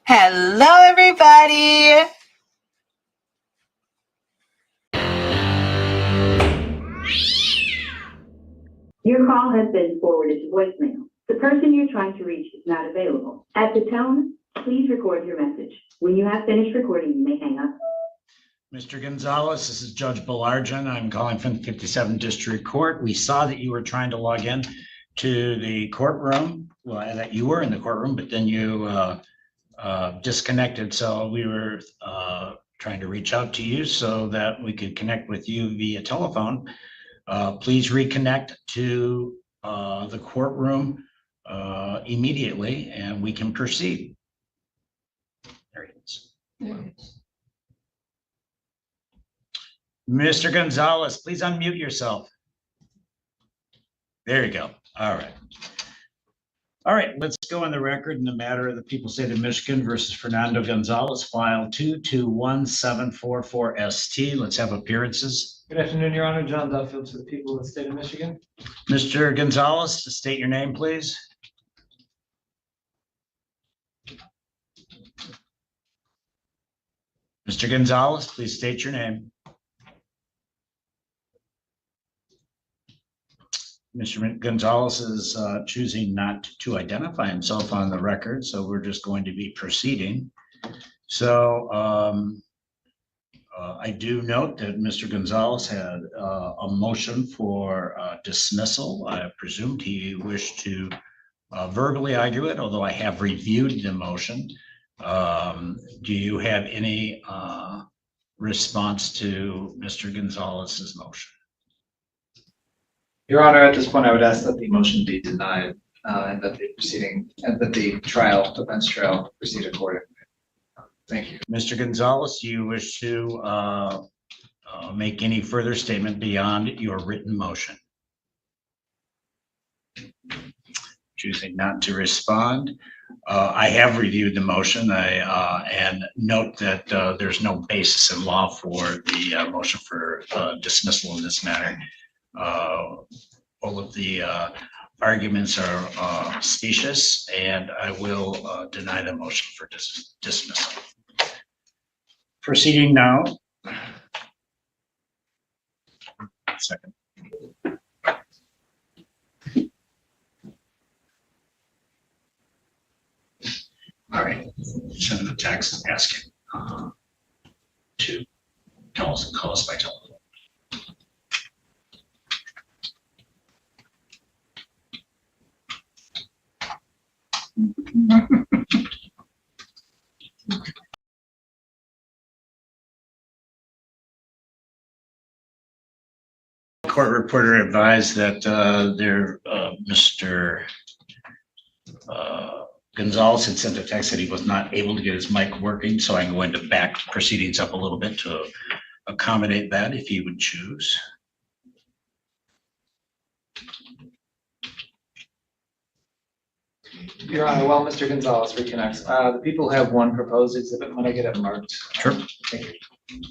Hello, everybody. Your call has been forwarded to voicemail. The person you're trying to reach is not available. At the tone, please record your message. When you have finished recording, you may hang up. Mr. Gonzalez, this is Judge Belarjan. I'm calling from the 57th District Court. We saw that you were trying to log in to the courtroom, well, that you were in the courtroom, but then you disconnected. So we were trying to reach out to you so that we could connect with you via telephone. Please reconnect to the courtroom immediately and we can proceed. There it is. Mr. Gonzalez, please unmute yourself. There you go. All right. All right, let's go on the record in the matter of the People's State of Michigan versus Fernando Gonzalez, file 221744ST. Let's have appearances. Good afternoon, Your Honor. John Duffield to the people of the state of Michigan. Mr. Gonzalez, state your name, please. Mr. Gonzalez, please state your name. Mr. Gonzalez is choosing not to identify himself on the record, so we're just going to be proceeding. So I do note that Mr. Gonzalez had a motion for dismissal. I presumed he wished to verbally argue it, although I have reviewed the motion. Do you have any response to Mr. Gonzalez's motion? Your Honor, at this point, I would ask that the motion be denied and that the defense trial proceed accordingly. Thank you. Mr. Gonzalez, do you wish to make any further statement beyond your written motion? Choosing not to respond. I have reviewed the motion and note that there's no basis in law for the motion for dismissal in this matter. All of the arguments are specious, and I will deny the motion for dismissal. Proceeding now. Second. All right, send a text asking to call us by telephone. Court reporter advised that Mr. Gonzalez had sent a text that he was not able to get his mic working, so I'm going to back proceedings up a little bit to accommodate that if he would choose. Your Honor, while Mr. Gonzalez reconnects, the people have one proposed exhibit. When I get it marked. Sure. Thank you.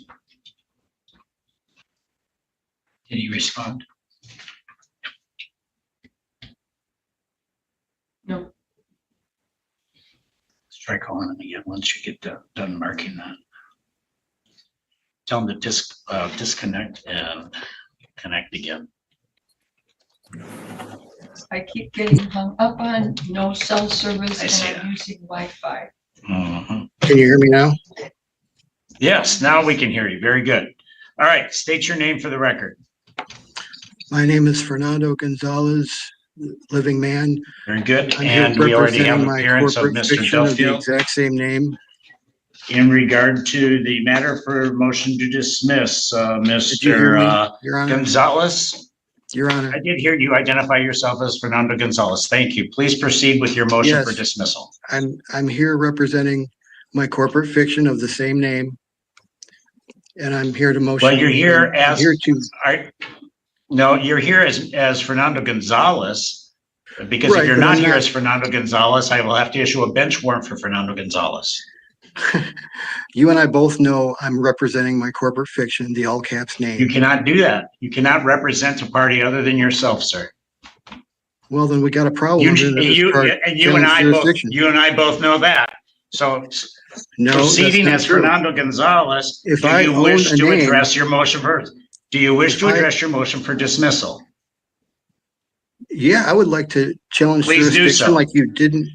Can you respond? No. Let's try calling him again once you get done marking that. Tell him to disconnect and connect again. I keep getting hung up on no cell service and I'm using Wi-Fi. Mm-hmm. Can you hear me now? Yes, now we can hear you. Very good. All right, state your name for the record. My name is Fernando Gonzalez, living man. Very good. I'm here And we already have representing my appearance of corporate Mr. fiction of the Duffield exact same name. in regard to the matter for motion to dismiss, Did you hear me, Mr. Your Honor? Gonzalez. Your Honor, I did hear you identify yourself as Fernando Gonzalez. Thank you. Please proceed with your motion Yes. for dismissal. I'm here representing my corporate fiction of the same name. And I'm here to motion. Well, you're here I'm as, here to, no, you're here as Fernando Gonzalez, because if Right, you're but not I'm here not- as Fernando Gonzalez, I will have to issue a bench warrant for Fernando Gonzalez. you and I both know I'm representing my corporate fiction, the all caps You name. cannot do that. You cannot represent a party other than yourself, sir. Well, then we got a problem. You under this and part- you and I both jurisdiction. you and I both know that. So No, that's proceeding not as true. Fernando Gonzalez, If do I you own wish a to name- address your motion first? Do you wish to If I- address your motion for dismissal? Yeah, I would like to challenge Please do jurisdiction so. like you didn't.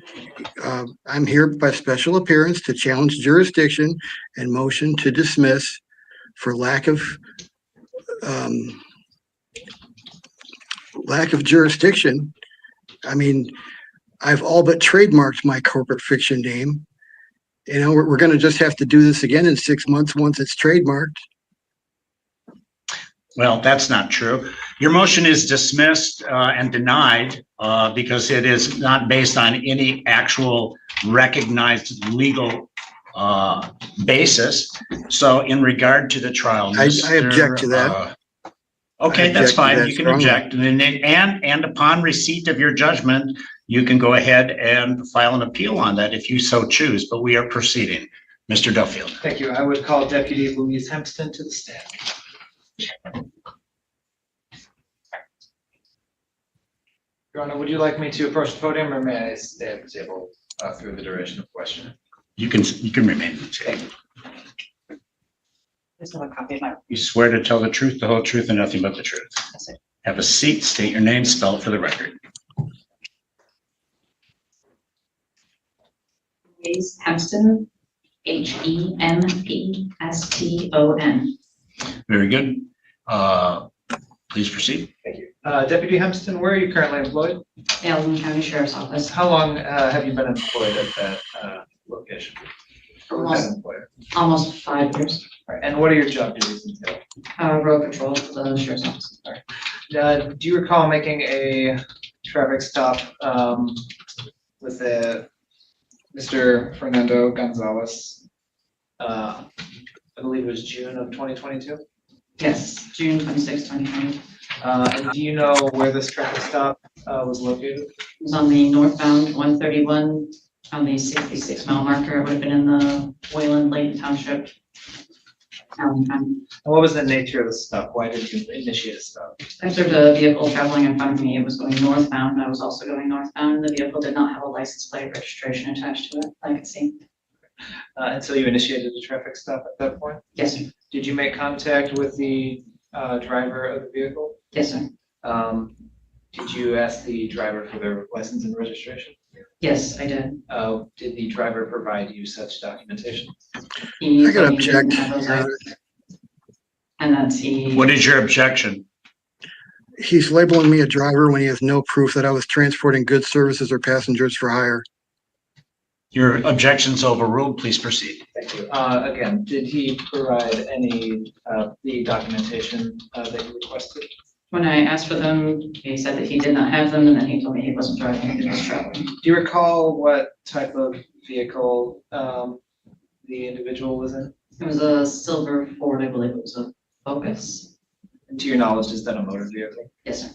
I'm here by special appearance to challenge jurisdiction and motion to dismiss for lack of jurisdiction. I mean, I've all but trademarked my corporate fiction name. You know, we're going to just have to do this again in 6 months once it's trademarked. Well, that's not true. Your motion is dismissed and denied because it is not based on any actual recognized legal basis. So in regard to the trial, I object to that. Okay, I that's object to fine. that You can strongly. object. And upon receipt of your judgment, you can go ahead and file an appeal on that if you so choose, but we are proceeding. Mr. Duffield. Thank you. I would call Deputy Louise Hempston to the stand. Your Honor, would you like me to approach the podium or may I stay at the table through the duration of questioning? You can remain at the table. There's no copy of my. You swear to tell the truth, the whole truth, and nothing but the truth. That's it. Have a seat, state your name, spell it for the record. Louise Hempston, Hempston. Very good. Please proceed. Thank you. Deputy Hempston, where are you currently employed? Allen County Sheriff's Office. How long have you been employed at that location? Or with that employer? Almost 5 years. All right, and what are your job duties entail? Road patrol for the Sheriff's Office. Do you recall making a traffic stop with Mr. Fernando Gonzalez? I believe it was June of 2022. Yes, June 26, 2020. It And do you know where this traffic stop was located? was on the northbound 131 on the 66-mile marker. It would have been in the Wayland Lake Township. And what was the nature of the stop? Why did you initiate a stop? I observed a vehicle traveling in front of me. It was going northbound. I was also going northbound. The vehicle did not have a license plate registration attached to it. I could see. And so you initiated a traffic stop at that point? Yes, sir. Did you make contact with the driver of the vehicle? Yes, sir. Did you ask the driver for their license and registration? Yes, I did. Did the driver provide you such documentation? He I gotta told me he didn't object. have those items. And that's he. What is your objection? He's labeling me a driver when he has no proof that I was transporting goods, services, or passengers for hire. Your objection's overruled. Please proceed. Thank you. Again, did he provide any the documentation that you requested? When I asked for them, he said that he did not have them, and then he told me he wasn't driving, he was traveling. Do you recall what type of vehicle the individual was in? It was a silver Ford, I believe it was a Focus. And to your knowledge, is that a motor vehicle? Yes, sir.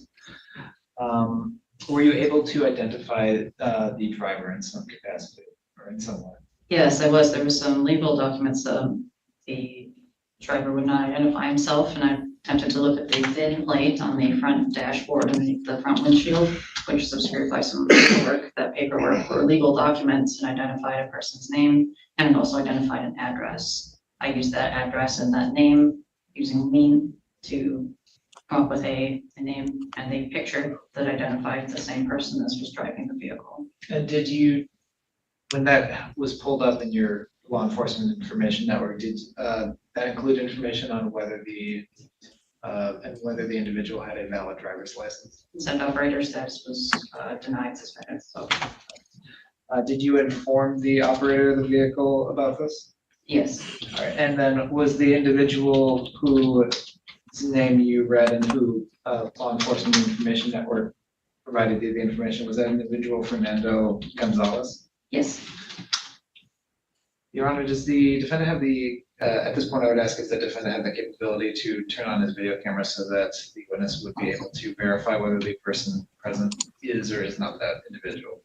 Were you able to identify the driver in some capacity or in some way? Yes, I was. There were some legal documents. The driver would not identify himself, and I attempted to look at the VIN plate on the front dashboard underneath the front windshield, which is obscured by some paperwork. That paperwork were legal documents and identified a person's name and also identified an address. I used that address and that name using lean to come up with a name and a picture that identified the same person as was driving the vehicle. And did you, when that was pulled up in your law enforcement information network, did that include information on whether the individual had a valid driver's license? Send operator status was denied, suspended. So Did you inform the operator of the vehicle about this? yes, All right, and then was the individual whose name you read and who law enforcement information network provided you the information, was that individual Fernando Gonzalez? yes. Your Honor, does the defendant have the, at this point, I would ask if the defendant had the capability to turn on his video camera so that the witness would be able to verify whether the person present is or is not that individual?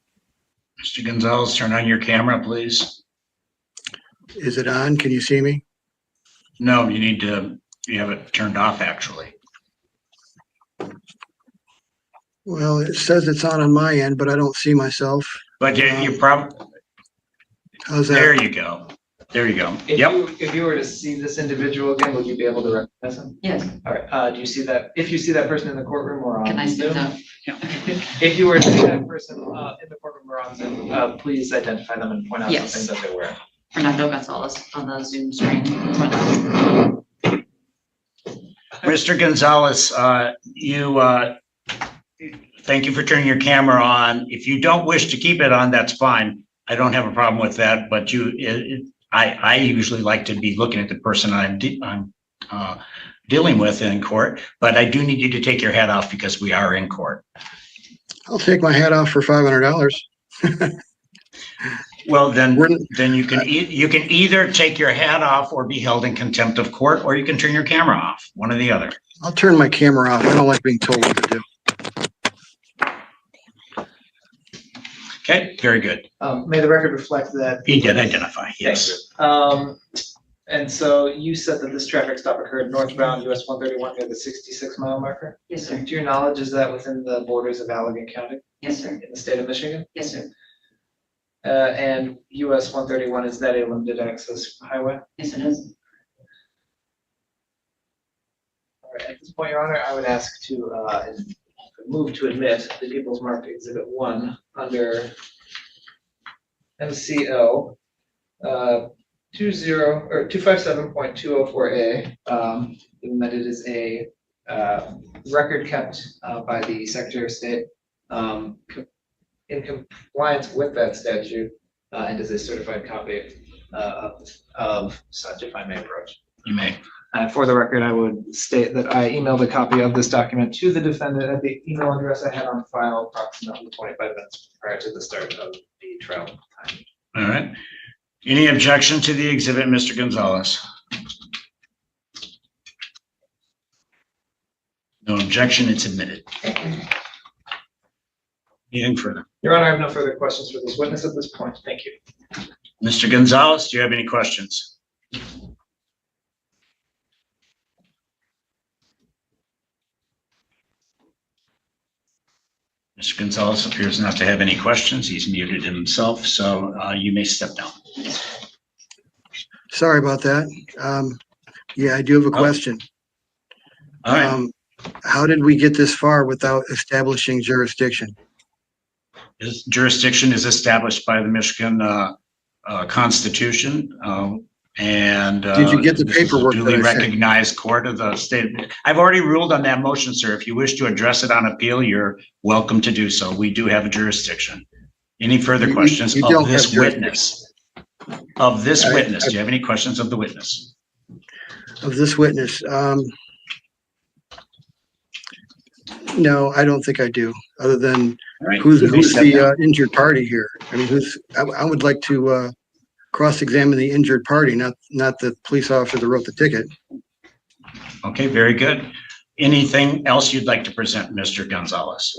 Mr. Gonzalez, turn on your camera, please. Is it on? Can you see me? No, you have it turned off, actually. Well, it says it's on my end, but I don't see myself. But you probably, How's There that? you go. There you go. If Yep. if you were to see this individual again, would you be able to recognize him? Yes, All right, do you see that, if you see that person in the courtroom or on can I speak Zoom? up? If you were to see that person, in the courtroom or on Zoom, please identify them and point out Yes. something that they're wearing. Fernando Gonzalez on the Zoom screen. Mr. Gonzalez, thank you for turning your camera on. If you don't wish to keep it on, that's fine. I don't have a problem with that, but I usually like to be looking at the person I'm dealing with in court, but I do need you to take your hat off because we are in court. I'll take my hat off for $500. Well, then We're- you can either take your hat off or be held in contempt of court, or you can turn your camera off, one or the other. I'll turn my camera off. I don't like being told what to do. Okay, very good. May the record reflect that. He did identify, yes. And so you said that this traffic stop occurred northbound US 131 near the 66-mile marker? Yes, sir. To your knowledge, is that within the borders of Allegan County Yes, sir. in the state of Michigan? Yes, sir. And US 131, is that a limited access highway? Yes, it is. All right, at this point, Your Honor, I would ask to move to admit the People's Marked Exhibit 1 under MCL 257.204A, given that it is a record kept by the Secretary of State in compliance with that statute, and is a certified copy of such, if I may approach. You may. For the record, I would state that I emailed a copy of this document to the defendant at the email address I had on file approximately 25 minutes prior to the start of the trial time. All right. Any objection to the exhibit, Mr. Gonzalez? No objection, it's admitted. Anything further? Your Honor, I have no further questions for this witness at this point. Thank you. Mr. Gonzalez, do you have any questions? Mr. Gonzalez appears not to have any questions. He's muted himself, so you may step down. Sorry about that. Yeah, I do have a question. All right. How did we get this far without establishing jurisdiction? His jurisdiction is established by the Michigan Constitution, and Did you get the this is a paperwork that duly I sent? recognized court of the state. I've already ruled on that motion, sir. If you wish to address it on appeal, you're welcome to do so. We do have a jurisdiction. Any further questions you of don't this have jurisdiction. witness? Of this I- witness, do you have any questions of the witness? Of this witness? No, I don't think I do, other than All right. who's you may step down. the injured party here? I mean, I would like to cross-examine the injured party, not the police officer that wrote the ticket. Okay, very good. Anything else you'd like to present, Mr. Gonzalez?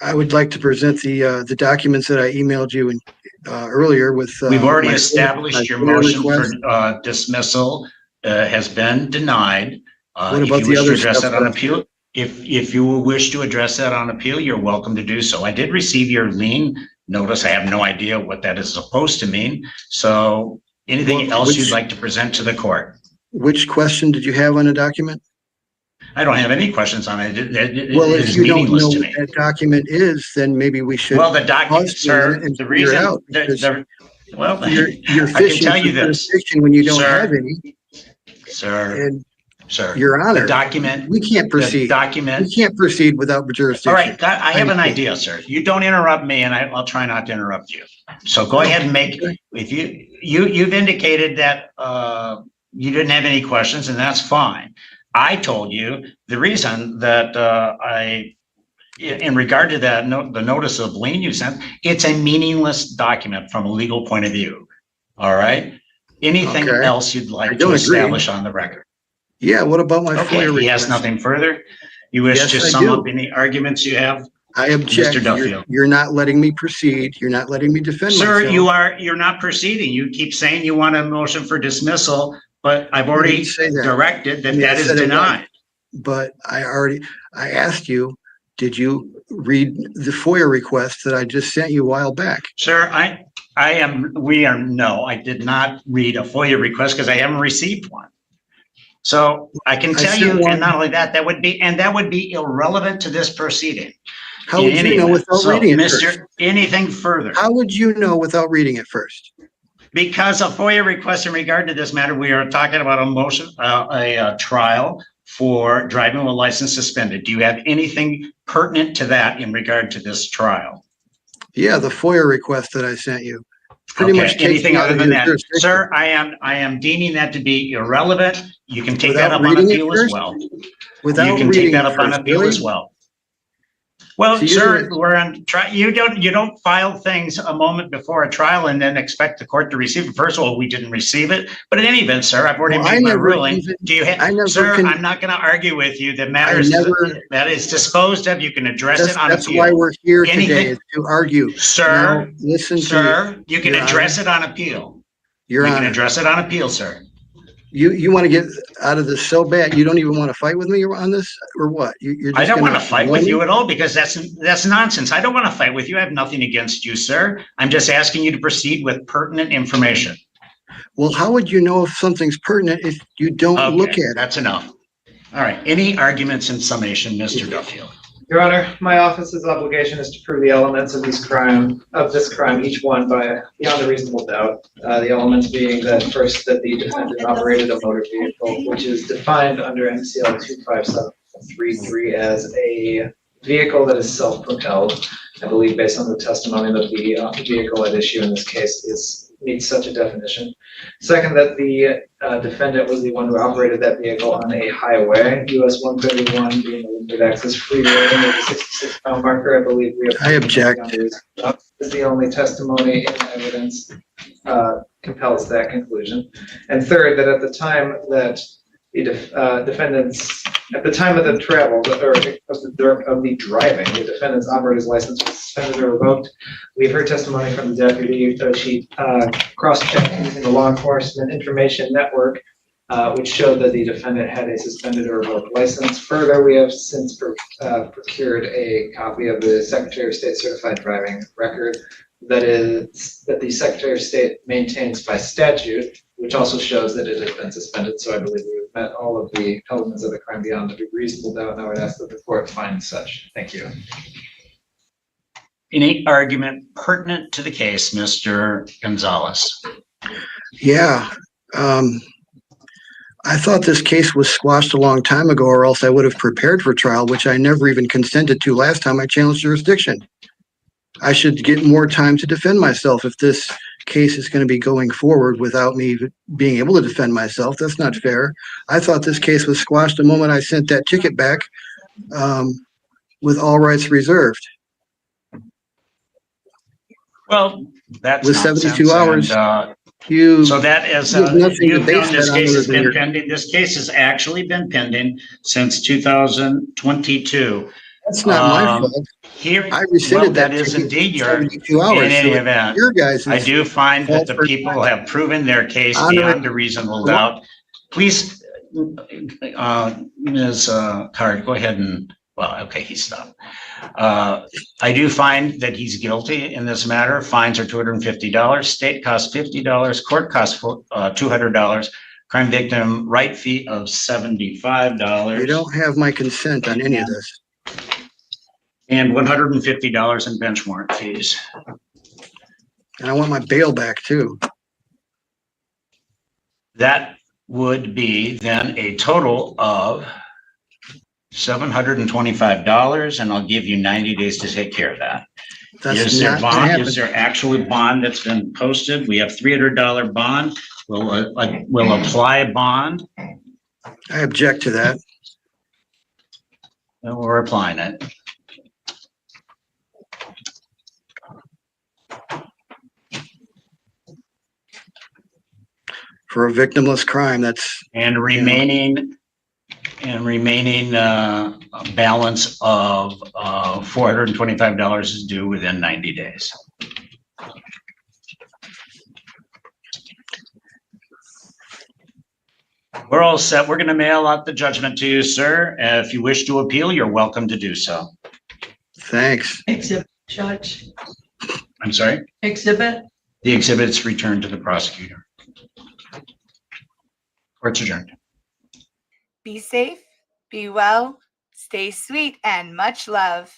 I would like to present the documents that I emailed you earlier with. We've already my- established my your FOIA motion request. for dismissal has been denied. What If about you the wish to other address stuff that on that- appeal, if you wish to address that on appeal, you're welcome to do so. I did receive your lien notice. I have no idea what that is supposed to mean. So anything Well, else you'd which- like to present to the court? Which question did you have on the document? I don't have any questions on it. It Well, if is you don't meaningless know to what me. that document is, then maybe we should. Well, the document, pause for a sir, minute and the figure it reason, out, because well, You're I can fishing tell for you this, jurisdiction when you don't sir. have any, sir, and sir, Your the Honor, document, we can't the proceed. document. We can't proceed without jurisdiction. All right, I have an idea, sir. You don't interrupt me and I'll try not to interrupt you. So go ahead and make, if you've indicated that you didn't have any questions, and that's fine. I told you the reason that in regard to that, the notice of lien you sent, it's a meaningless document from a legal point of view. All right? Anything Okay. else you'd I like to don't agree. establish on the record? Yeah, what about my Okay, FOIA he has request? nothing further. You wish Yes, to I sum do. up any arguments you have? I object. Mr. Duffield. You're not letting me proceed. You're not letting me defend myself. Sir, you're not proceeding. You keep saying you want a motion for dismissal, but I've I already didn't say that. directed I that mean, I that is said it was. denied. But I asked you, did you read the FOIA request that I just sent you a while back? Sir, No, I did not read a FOIA request because I haven't received one. So I can tell you, and not only that, that would be irrelevant to this proceeding. How would you know without reading it first? Anything further? How would you know without reading it first? Because a FOIA request in regard to this matter, we are talking about a motion, a trial for driving with license suspended. Do you have anything pertinent to that in regard to this trial? Yeah, the FOIA request that I sent you. Pretty Okay, much takes anything me out other of than your that? jurisdiction. Sir, I am deeming that to be irrelevant. You can take Without that up on reading it appeal as first? well. Without You can reading take that it up on first, appeal really? as well. Well, So sir, we're on you don't file things a moment before a trial and then expect the court to receive it. First of all, we didn't receive it, but in any event, sir, I've already Well, I made my never ruling. even- Do you I never have, sir, can- I'm not going to argue with you. The matter is that is disposed of. You can address it on That's appeal. why we're here Anything- today, is to argue. Sir, Now, listen to sir, you can Your address it on appeal. Your You can Honor. address it on appeal, sir. You want to get out of this so bad, you don't even want to fight with me on this, or what? You're just I don't want to gonna fight ignore with me? you at all because that's nonsense. I don't want to fight with you. I have nothing against you, sir. I'm just asking you to proceed with pertinent information. Well, how would you know if something's pertinent if you don't look Okay, at it? that's enough. All right. Any arguments in summation, Mr. Duffield? Your Honor, my office's obligation is to prove the elements of this crime, each one beyond a reasonable doubt. The elements being that first, that the defendant operated a motor vehicle, which is defined under MCL 25733 as a vehicle that is self-propelled. I believe based on the testimony that the vehicle at issue in this case meets such a definition. Second, that the defendant was the one who operated that vehicle on a highway, US 131 being a limited access freeway under the 66 mile marker. I believe I object. Is the only testimony in evidence compels that conclusion. And third, that at the time that the defendants, at the time of the travel, or of the driving, the defendant's operator's license was suspended or revoked. We've heard testimony from the deputy that she cross-checked using the law enforcement information network, which showed that the defendant had a suspended or revoked license. Further, we have since procured a copy of the Secretary of State certified driving record that the Secretary of State maintains by statute, which also shows that it has been suspended. So I believe we have met all of the elements of the crime beyond a reasonable doubt, and I would ask that the court find such. Thank you. Any argument pertinent to the case, Mr. Gonzalez? Yeah. I thought this case was squashed a long time ago, or else I would have prepared for trial, which I never even consented to last time I challenged jurisdiction. I should get more time to defend myself if this case is going to be going forward without me being able to defend myself. That's not fair. I thought this case was squashed the moment I sent that ticket back with all rights reserved. Well, that's With 72 hours, so that is, there's nothing to you've base known this that on case has other than been your- pending. This case has actually been pending since 2022. That's not my fault. Here, I rescinded that that is ticket indeed in your, 72 in hours. any So event. your guys' I do find that the fault for- people have proven their case Honor- beyond a reasonable doubt. Please, Ms. Card, go ahead and, well, okay, he stopped. I do find that he's guilty in this matter. Fines are $250, state costs $50, court costs $200, crime victim right fee of $75. You don't have my consent on any of this. And $150 in bench warrant fees. And I want my bail back too. That would be then a total of $725, and I'll give you 90 days to take care of that. That's Is there not gonna bond? happen. Is there actually bond that's been posted? We have $300 bond. We'll apply a bond, I object to that. and we're applying it. For a victimless crime, that's, And remaining balance of $425 is due within 90 days. We're all set. We're going to mail out the judgment to you, sir. If you wish to appeal, you're welcome to do so. thanks. Exhibit, Judge, I'm sorry? exhibit. The exhibits returned to the prosecutor. Court's adjourned. Be safe, be well, stay sweet, and much love.